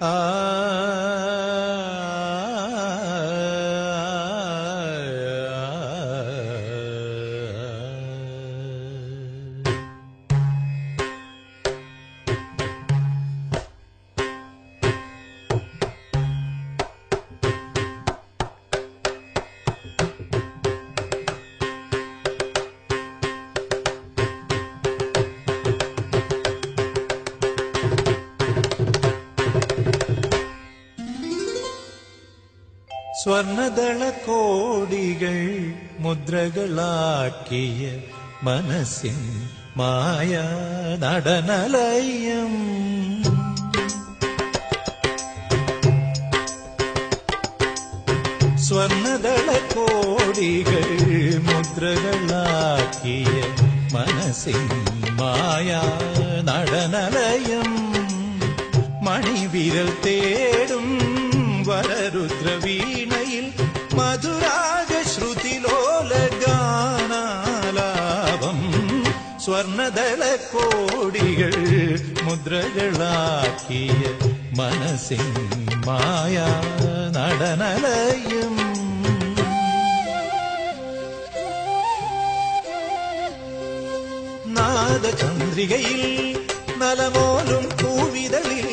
ആ സ്വർണദള കോടികൾ മുദ്രകളാക്കിയ മനസ്സിൻ മായ നടനലയം. സ്വർണദള കോടികൾ മുദ്രകളാക്കിയ മനസ്സിൻ മായ നടനലയം. മണിവിരൽ തേടും വരരുദ്രവീണയിൽ മധുരാഗശ്രുതിലോലഗാനാലാപം. സ്വർണദള കോടികൾ മുദ്രകളാക്കിയ മനസ്സിൻ മായ നടനലയം. നാദചന്ദ്രികയിൽ നലമോലും പൂവിതളിൽ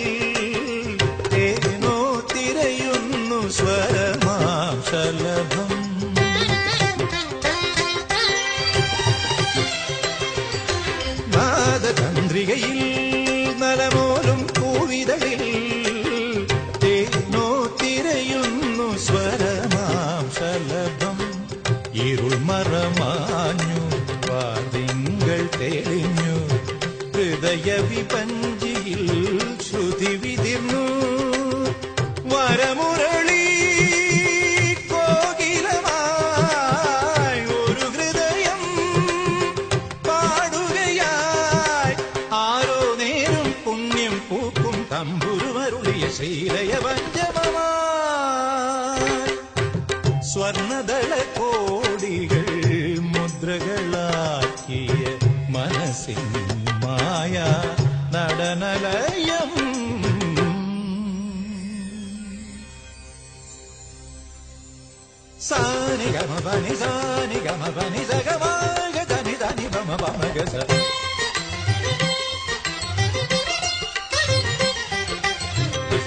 സ്വരമാം ശലഭം. നാദചന്ദ്രികയിൽ നലമോലും പൂവിതളിൽ തേനോ തിരയുന്നു സ്വരമാം ശലഭം. ഇരുൾ മറമാഞ്ഞു വാതിങ്കൾ തെളിഞ്ഞു ഹൃദയ വിപഞ്ചിയിൽ ശ്രുതി വിതിർന്നു. വരമുരളി കോകിലമായി ഒരു ഹൃദയം പാടുകയായി. ആരോ നേരും പുണ്യം പൂക്കും തമ്പുരുമരുളിയ ശ്രീലയ പഞ്ചമമായി. സ്വർണദള കോടികൾ മുദ്രകളാക്കിയ മനസ്സിൻ മായ നടനലയം. സാനി ഗമ പനി സാനി ഗമ പനി സഗമഗ ധനി ധനി ബമ ബമഗ സ.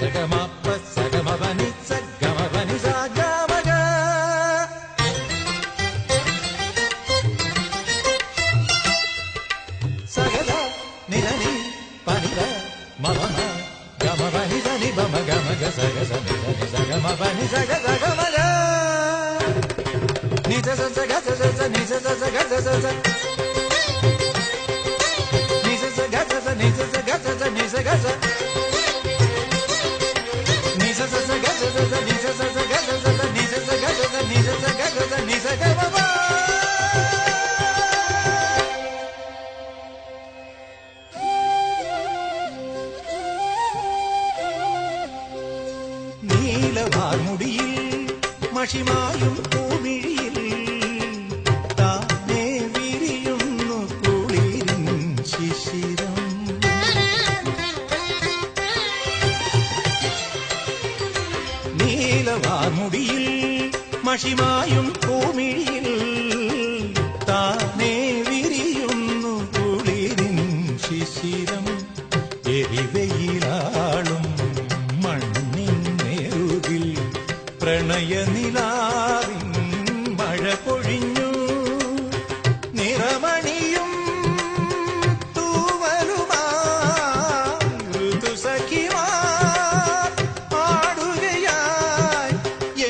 സഗമ പ സഗമ പനി സഗമ പനി സഗമഗ. സഗദ നിധനി പനിദ മമ ഗമ പനി ധനി ബമ ഗമഗ സഗ സനി ധനി സഗമ പനി സഗ സഗമഗ. Nisa sa sa ga sa sa sa nisa sa sa ga sa sa sa nisa sa ga sa sa nisa sa ga sa sa nisa ga sa nisa sa sa ga sa sa nisa sa sa ga sa sa nisa sa ga sa nisa sa ga sa nisa ga ba ba. നീലവാർമുടിയിൽ മഷിമായും പൂമിഴിയിൽ താനേ വിരിയുന്നു കുളിരിൻ ശിശിരം. നീലവാർമുടിയിൽ മഷിമായും പൂമിഴിയിൽ താനേ വിരിയുന്നു കുളിരിൻ ശിശിരം. എരിവെയിലാളും മണ്ണിൻ നെറുകിൽ പ്രണയനിലാവിൻ മഴ പൊഴിഞ്ഞു. നിറമണിയും തൂവലുമായി ഋതുസഖിമാർ ആടുകയായി.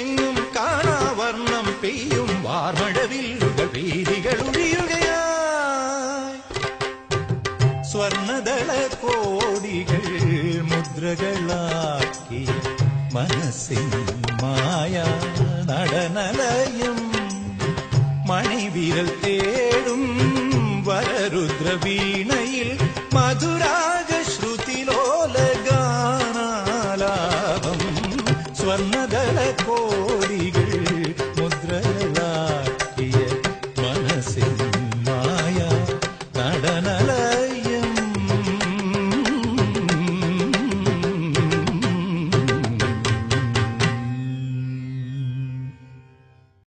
എങ്ങും കാണാവർണ്ണം പെയ്യും വാർമഴവില്ലുകൾ വീതികൾ ഒഴിയുകയായി. സ്വർണദള കോടികൾ മുദ്രകളാക്കിയ മനസ്സിൻ മായ നടനലയം. മണിവിരൽ തേടും വരരുദ്രവീണയിൽ മധുരാഗശ്രുതിലോലഗാനാലാപം. സ്വർണ